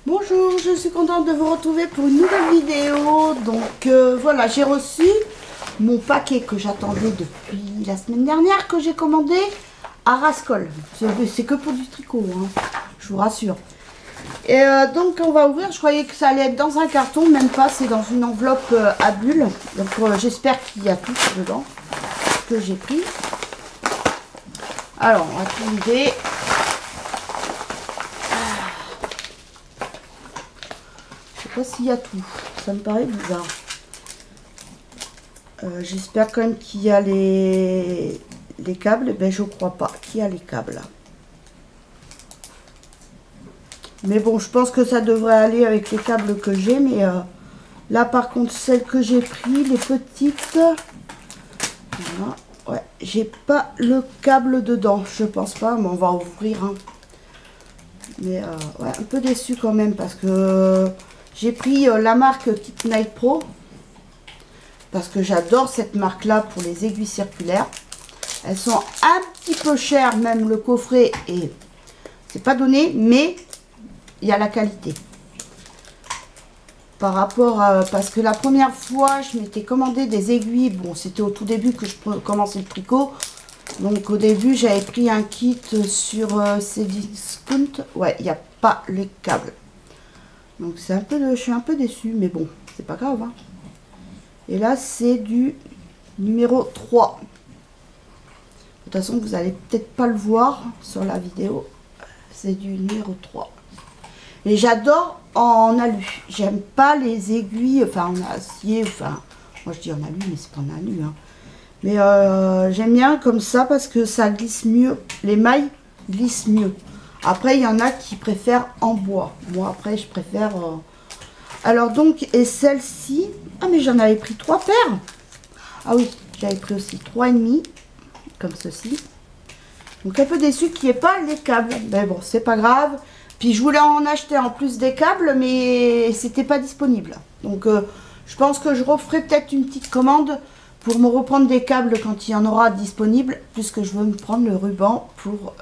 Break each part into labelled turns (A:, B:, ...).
A: Bonjour, je suis contente de vous retrouver pour une nouvelle vidéo. Donc voilà, j'ai reçu mon paquet que j'attendais depuis la semaine dernière, que j'ai commandé à Rascol. C'est que pour du tricot, hein, je vous rassure. Et donc on va ouvrir, je croyais que ça allait être dans un carton, même pas, c'est dans une enveloppe à bulles. Donc j'espère qu'il y a tout dedans que j'ai pris. Alors on va tout vider. Je sais pas s'il y a tout, ça me paraît bizarre. J'espère quand même qu'il y a les câbles. Ben je crois pas qu'il y a les câbles. Mais bon, je pense que ça devrait aller avec les câbles que j'ai. Mais là par contre, celles que j'ai pris, les petites, voilà, ouais, j'ai pas le câble dedans. Je pense pas, mais on va ouvrir. Hein. Mais ouais, un peu déçu quand même parce que j'ai pris la marque Kit Knife Pro. Parce que j'adore cette marque là pour les aiguilles circulaires. Elles sont un petit peu chères, même le coffret, et c'est pas donné, mais il y a la qualité. Par rapport à, parce que la première fois je m'étais commandé des aiguilles, bon c'était au tout début que je commençais le tricot. Donc au début j'avais pris un kit sur Cdiscount. Ouais, il n'y a pas les câbles. Donc c'est un peu, je suis un peu déçue, mais bon, c'est pas grave. Hein. Et là, c'est du numéro 3. De toute façon, vous allez peut-être pas le voir sur la vidéo. C'est du numéro 3. Et j'adore en alu. J'aime pas les aiguilles, enfin en acier, enfin, moi je dis en alu, mais c'est pas en alu. Hein. Mais j'aime bien comme ça parce que ça glisse mieux. Les mailles glissent mieux. Après, il y en a qui préfèrent en bois. Moi, après, je préfère... Alors donc, et celle-ci... Ah, mais j'en avais pris 3 paires. Ah oui, j'avais pris aussi 3,5. Comme ceci. Donc, un peu déçu qu'il n'y ait pas les câbles. Mais bon, c'est pas grave. Puis, je voulais en acheter en plus des câbles, mais c'était pas disponible. Donc, je pense que je referai peut-être une petite commande pour me reprendre des câbles quand il y en aura disponible. Puisque je veux me prendre le ruban pour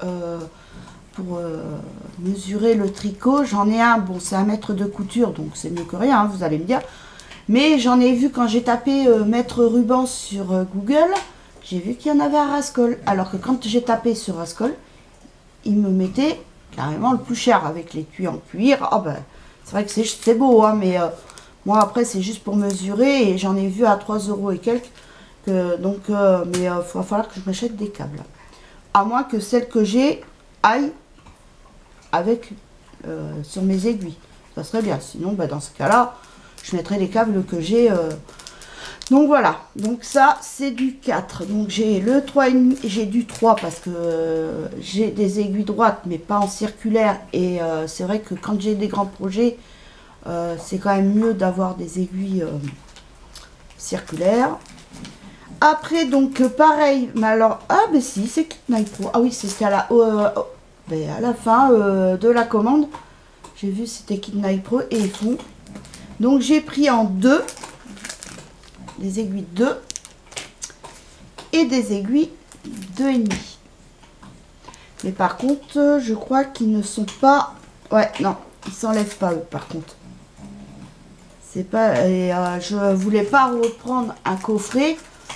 A: mesurer le tricot. J'en ai un, bon c'est 1 mètre de couture, donc c'est mieux que rien, hein, vous allez me dire. Mais j'en ai vu quand j'ai tapé mètre ruban sur Google, j'ai vu qu'il y en avait à Rascol. Alors que quand j'ai tapé sur Rascol, il me mettait carrément le plus cher avec les cuirs en cuir. Ah ben, c'est vrai que c'est beau, hein, mais moi après c'est juste pour mesurer et j'en ai vu à 3 € et quelques. Donc, mais il va falloir que je m'achète des câbles. À moins que celle que j'ai aille avec sur mes aiguilles, ça serait bien. Sinon bah, dans ce cas là je mettrai les câbles que j'ai. Donc voilà, donc ça c'est du 4. Donc j'ai le 3,5, j'ai du 3 parce que j'ai des aiguilles droites mais pas en circulaire. Et c'est vrai que quand j'ai des grands projets, c'est quand même mieux d'avoir des aiguilles circulaires. Après donc pareil, mais alors, ah ben si, c'est Kit Knife Pro. Ah oui, c'était à la fin de la commande. J'ai vu c'était Kit Knife Pro et ils font. Donc j'ai pris en 2 des aiguilles 2 et des aiguilles 2,5. Mais par contre, je crois qu'ils ne sont pas... Ouais, non, ils s'enlèvent pas eux par contre. C'est pas... Et je voulais pas reprendre un coffret,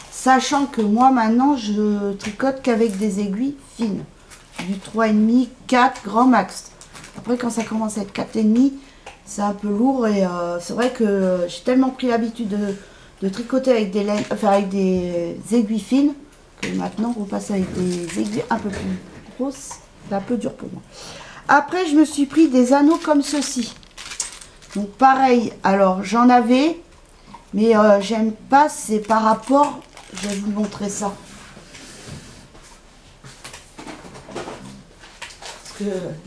A: sachant que moi maintenant je tricote qu'avec des aiguilles fines. Du 3,5, 4 grand max. Après quand ça commence à être 4,5, c'est un peu lourd et c'est vrai que j'ai tellement pris l'habitude de tricoter avec des laines, enfin avec des aiguilles fines, que maintenant repasser avec des aiguilles un peu plus grosses, c'est un peu dur pour moi. Après je me suis pris des anneaux comme ceci. Donc pareil, alors j'en avais, mais j'aime pas, c'est par rapport, je vais vous montrer ça.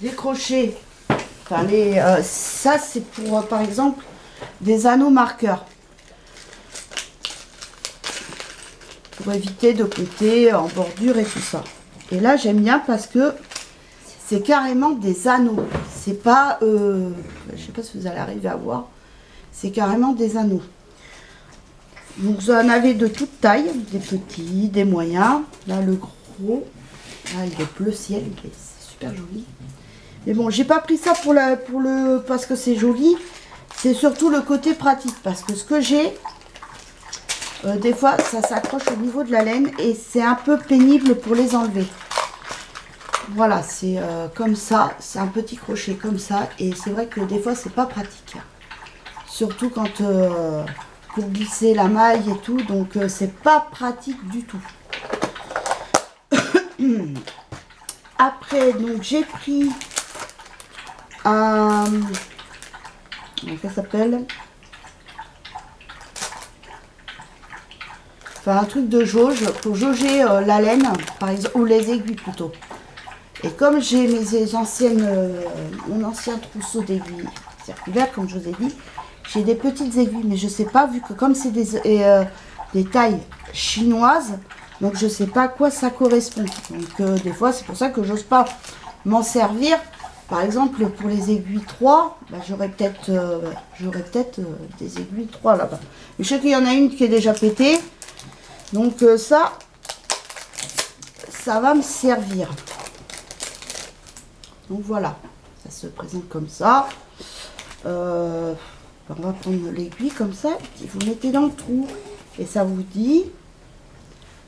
A: Décrocher, enfin ça c'est pour par exemple des anneaux marqueurs pour éviter de côté en bordure et tout ça. Et là j'aime bien parce que c'est carrément des anneaux, c'est pas je sais pas si vous allez arriver à voir, c'est carrément des anneaux. Donc vous en avez de toute taille, des petits, des moyens. Là le gros, là il est bleu ciel, c'est super joli. Mais bon, j'ai pas pris ça parce que c'est joli. C'est surtout le côté pratique. Parce que ce que j'ai, des fois, ça s'accroche au niveau de la laine. Et c'est un peu pénible pour les enlever. Voilà, c'est comme ça. C'est un petit crochet comme ça. Et c'est vrai que des fois, c'est pas pratique. Surtout quand pour glisser la maille et tout. Donc, c'est pas pratique du tout. Après, donc, j'ai pris un... ça s'appelle... Enfin, un truc de jauge pour jauger la laine, par exemple, ou les aiguilles plutôt. Et comme j'ai mes anciennes, mon ancien trousseau d'aiguilles circulaires, comme je vous ai dit, j'ai des petites aiguilles, mais je sais pas, vu que comme c'est des tailles chinoises, donc je sais pas à quoi ça correspond. Donc des fois, c'est pour ça que j'ose pas m'en servir. Par exemple, pour les aiguilles 3, bah, j'aurais peut-être des aiguilles 3 là-bas. Mais je sais qu'il y en a une qui est déjà pétée. Donc ça va me servir. Donc voilà, ça se présente comme ça. On va prendre l'aiguille comme ça, et vous mettez dans le trou. Et ça vous dit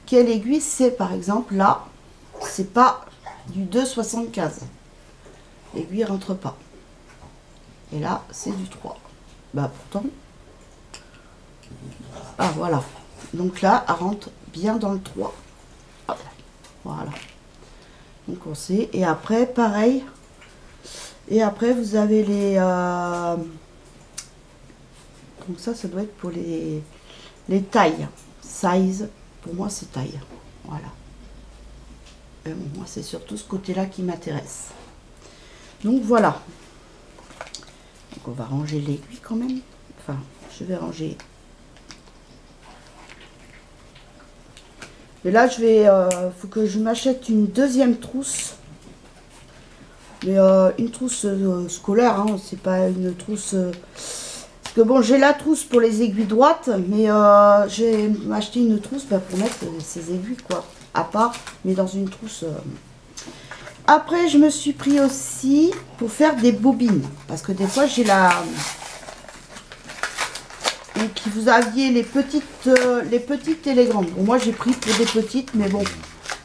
A: quelle aiguille c'est. Par exemple, là, c'est pas du 2,75. L'aiguille rentre pas. Et là, c'est du 3. Bah pourtant. Ah voilà. Donc là, elle rentre bien dans le 3. Hop, voilà. Donc on sait. Et après, pareil. Et après, vous avez les... Donc ça doit être pour les tailles. Size. Pour moi, c'est taille. Voilà. Et bon, moi, c'est surtout ce côté-là qui m'intéresse. Donc voilà. Donc on va ranger l'aiguille quand même. Enfin, je vais ranger... Et là, je vais, faut que je m'achète une deuxième trousse. Mais une trousse scolaire, hein, c'est pas une trousse... parce que bon, j'ai la trousse pour les aiguilles droites, mais j'ai acheté une trousse bah, pour mettre ces aiguilles, quoi. À part, mais dans une trousse... Après, je me suis pris aussi pour faire des bobines. Parce que des fois, j'ai la... Donc, vous aviez les petites et les grandes. Bon, moi, j'ai pris pour des petites, mais bon,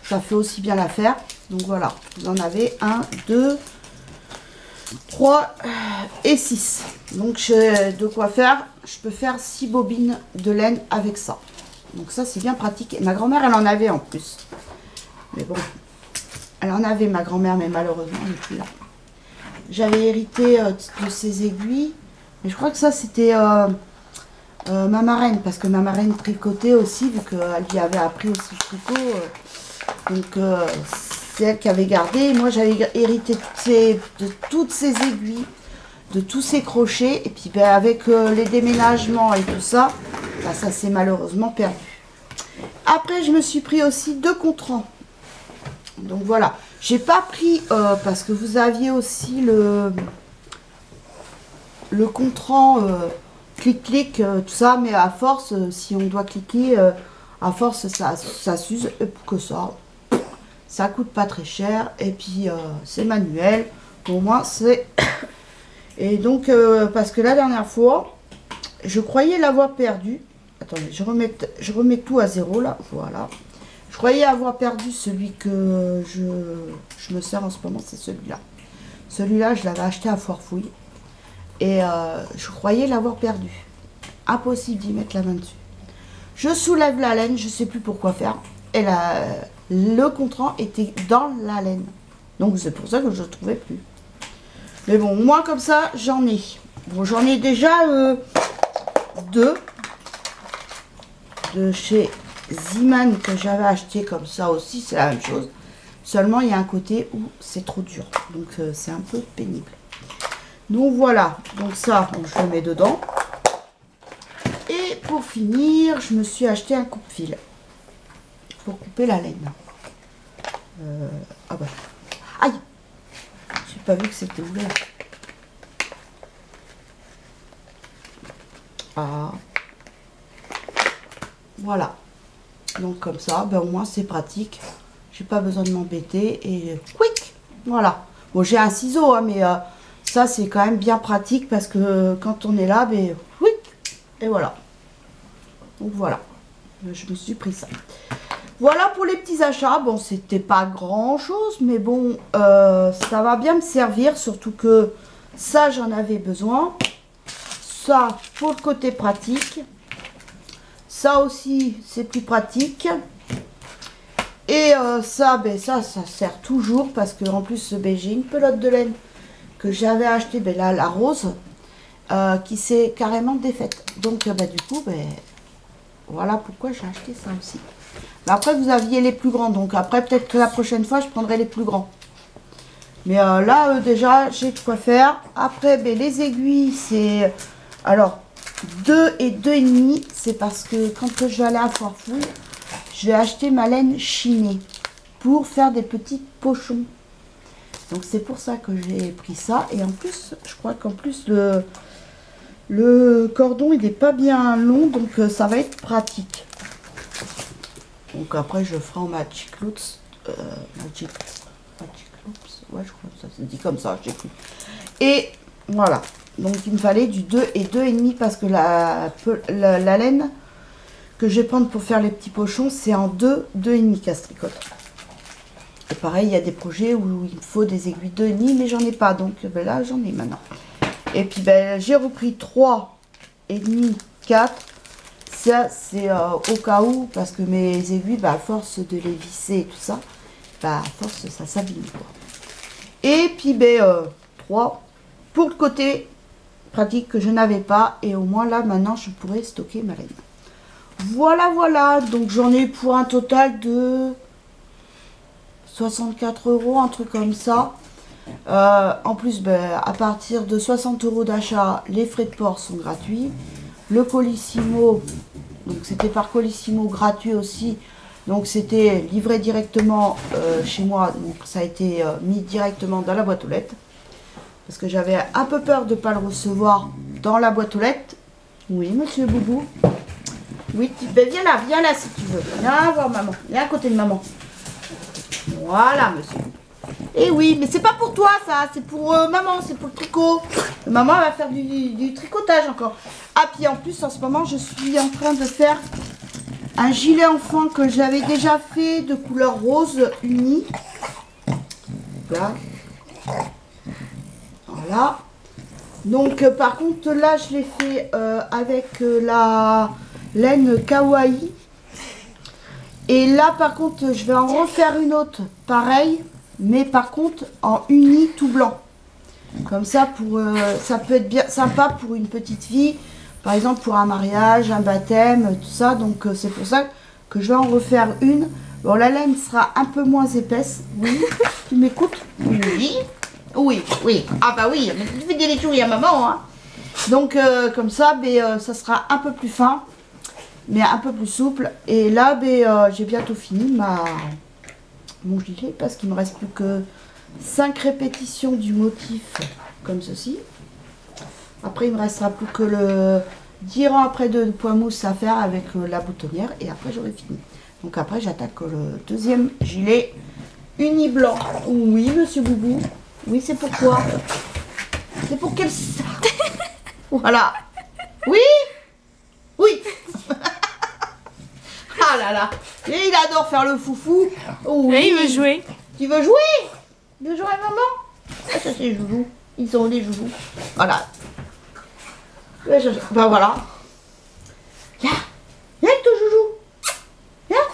A: ça fait aussi bien l'affaire. Donc, voilà. Vous en avez 1, 2, 3 et 6. Donc, j'ai de quoi faire. Je peux faire 6 bobines de laine avec ça. Donc, ça, c'est bien pratique. Et ma grand-mère, elle en avait en plus. Mais bon, elle en avait, ma grand-mère, mais malheureusement, elle n'est plus là. J'avais hérité de ces aiguilles. Mais je crois que ça, c'était... ma marraine, parce que ma marraine tricotait aussi, vu qu'elle lui avait appris aussi le tricot. Donc c'est elle qui avait gardé. Moi j'avais hérité de toutes ces aiguilles, de tous ces crochets. Et puis ben, avec les déménagements et tout ça, ben, ça s'est malheureusement perdu. Après je me suis pris aussi 2 contrans. Donc voilà. J'ai pas pris, parce que vous aviez aussi le contrant... clic-clic, tout ça, mais à force, si on doit cliquer, à force, ça s'use. Et pour que ça coûte pas très cher. Et puis, c'est manuel. Pour moi, c'est... Et donc, parce que la dernière fois, je croyais l'avoir perdu. Attendez, je remets tout à zéro, là. Voilà. Je croyais avoir perdu celui que je me sers en ce moment, c'est celui-là. Celui-là, je l'avais acheté à Foire-Fouille. Et je croyais l'avoir perdu. Impossible d'y mettre la main dessus. Je soulève la laine, je ne sais plus pourquoi faire. Et le contrant était dans la laine. Donc c'est pour ça que je ne trouvais plus. Mais bon, moi comme ça, j'en ai. Bon, j'en ai déjà 2. De chez Ziman que j'avais acheté comme ça aussi. C'est la même chose. Seulement, il y a un côté où c'est trop dur. Donc c'est un peu pénible. Donc voilà, donc ça, je le mets dedans. Et pour finir, je me suis acheté un coupe-fil pour couper la laine. Ah bah, aïe, j'ai pas vu que c'était ouvert. Ah, voilà. Donc comme ça, ben au moins c'est pratique. J'ai pas besoin de m'embêter et quick, voilà. Bon, j'ai un ciseau, hein, mais ça, c'est quand même bien pratique parce que quand on est là, ben, oui, et voilà. Donc voilà, je me suis pris ça. Voilà pour les petits achats. Bon, c'était pas grand chose, mais bon, ça va bien me servir, surtout que ça, j'en avais besoin. Ça, pour le côté pratique. Ça aussi, c'est plus pratique. Et ça, ben ça sert toujours parce que en plus, ben, j'ai une pelote de laine que j'avais acheté, ben là, la rose, qui s'est carrément défaite. Donc, ben, du coup, ben, voilà pourquoi j'ai acheté ça aussi. Mais après, vous aviez les plus grands, donc après, peut-être que la prochaine fois, je prendrai les plus grands. Mais là, déjà, j'ai de quoi faire. Après, ben, les aiguilles, c'est... Alors, 2 et 2,5, c'est parce que quand je vais aller à Foirefouille, je vais acheter ma laine chinée pour faire des petits pochons. Donc, c'est pour ça que j'ai pris ça. Et en plus, je crois qu'en plus, le cordon, il n'est pas bien long, donc ça va être pratique. Donc, après, je ferai en Magic Loops. Magic Loops, ouais, je crois que ça se dit comme ça, j'ai cru. Et voilà. Donc, il me fallait du 2 et 2,5 parce que la laine que je vais prendre pour faire les petits pochons, c'est en 2, 2,5 casse-tricote. Et pareil, il y a des projets où il me faut des aiguilles 2,5, mais j'en ai pas. Donc, ben là, j'en ai maintenant. Et puis, ben, j'ai repris 3,5, 4. Ça, c'est au cas où, parce que mes aiguilles, ben, à force de les visser et tout ça, ben, à force, ça s'abîme, quoi. Et puis, ben, 3 pour le côté pratique que je n'avais pas. Et au moins, là, maintenant, je pourrais stocker ma laine. Voilà, voilà. Donc, j'en ai pour un total de 64 €, un truc comme ça. En plus, ben, à partir de 60 € d'achat, les frais de port sont gratuits. Le Colissimo, donc c'était par Colissimo gratuit aussi. Donc, c'était livré directement chez moi. Donc, ça a été mis directement dans la boîte aux lettres. Parce que j'avais un peu peur de ne pas le recevoir dans la boîte aux lettres. Oui, monsieur Boubou. Oui, ben viens là si tu veux. Viens voir maman. Viens à côté de maman. Voilà, monsieur. Et oui, mais c'est pas pour toi ça, c'est pour maman, c'est pour le tricot. Maman elle va faire du tricotage encore. Ah, puis en plus, en ce moment, je suis en train de faire un gilet enfant que j'avais déjà fait de couleur rose unie. Là. Voilà. Donc, par contre, là, je l'ai fait avec la laine kawaii. Et là, par contre, je vais en refaire une autre, pareil, mais par contre, en uni tout blanc. Comme ça, ça peut être bien sympa pour une petite fille. Par exemple, pour un mariage, un baptême, tout ça. Donc, c'est pour ça que je vais en refaire une. Bon, la laine sera un peu moins épaisse. Oui, tu m'écoutes? Oui. Oui, oui. Ah bah oui, mais tu fais des léchouilles à maman, hein. Donc, comme ça, ça sera un peu plus fin, mais un peu plus souple. Et là, j'ai bientôt fini mon gilet, parce qu'il me reste plus que 5 répétitions du motif, comme ceci. Après, il me restera plus que le 10 rangs après de point mousse à faire avec la boutonnière, et après, j'aurai fini. Donc après, j'attaque le deuxième gilet uni blanc. Oui, monsieur Boubou. Oui, c'est pour toi. C'est pour quel... Voilà. Oui. Oui. Ah là là. Et il adore faire le foufou. Oui.
B: Et il veut jouer.
A: Tu veux jouer? Tu veux jouer avec maman? Ah, ça c'est Joujou. Ils sont les Joujou. Voilà. Ben voilà. Viens. Viens avec ton Joujou. Viens.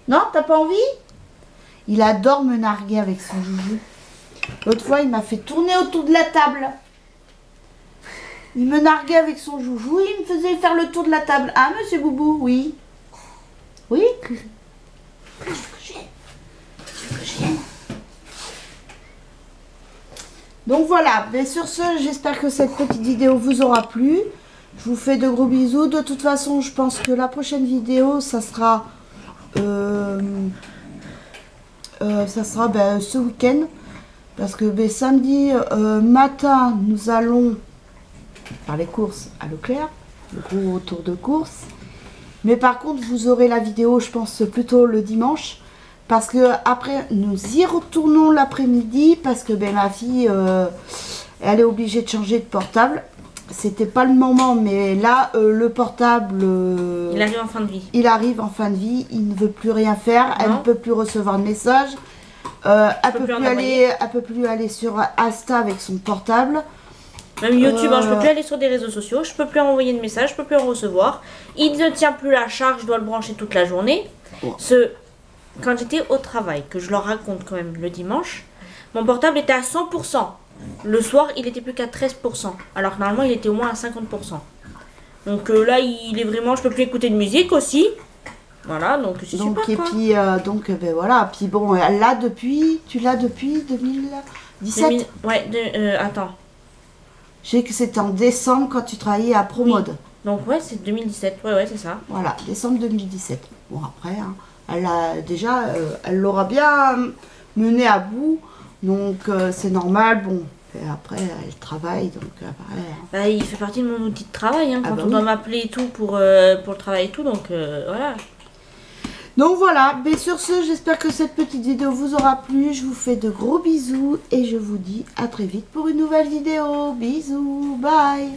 A: Non, t'as pas envie? Il adore me narguer avec son Joujou. L'autre fois, il m'a fait tourner autour de la table. Il me narguait avec son Joujou. Il me faisait faire le tour de la table. Ah, monsieur Boubou? Oui. Oui? Tu veux que je vienne? Donc voilà. Mais sur ce, j'espère que cette petite vidéo vous aura plu. Je vous fais de gros bisous. De toute façon, je pense que la prochaine vidéo, ça sera... ce week-end. Parce que samedi matin, nous allons faire les courses à Leclerc, le gros tour de course. Mais par contre, vous aurez la vidéo, je pense, plutôt le dimanche. parce que après nous y retournons l'après-midi parce que ben, ma fille elle est obligée de changer de portable. C'était pas le moment, mais là le portable
B: il arrive en fin de vie.
A: Il arrive en fin de vie, il ne veut plus rien faire, elle ne peut plus recevoir de messages, elle peut plus aller sur Insta avec son portable.
B: Même YouTube, je peux plus aller sur des réseaux sociaux, je peux plus envoyer de messages, je peux plus en recevoir. Il ne tient plus la charge, je dois le brancher toute la journée. Quand j'étais au travail, que je leur raconte quand même le dimanche, mon portable était à 100%. Le soir, il était plus qu'à 13%. Alors que normalement, il était au moins à 50%. Donc là, il est vraiment... Je peux plus écouter de musique aussi. Voilà, donc c'est super,
A: et
B: quoi.
A: Puis, ben voilà. Puis bon, là, depuis... Tu l'as depuis 2017
B: attends.
A: Je sais que c'était en décembre quand tu travaillais à ProMode.
B: Oui. Donc ouais, c'est 2017. Ouais, c'est ça.
A: Voilà, décembre 2017. Bon, après, hein, elle l'aura bien mené à bout. Donc c'est normal, bon, et après elle travaille, donc
B: bah, il fait partie de mon outil de travail, hein, quand on doit m'appeler et tout pour le travail et tout, donc voilà.
A: Donc voilà, mais sur ce, j'espère que cette petite vidéo vous aura plu, je vous fais de gros bisous et je vous dis à très vite pour une nouvelle vidéo, bisous, bye.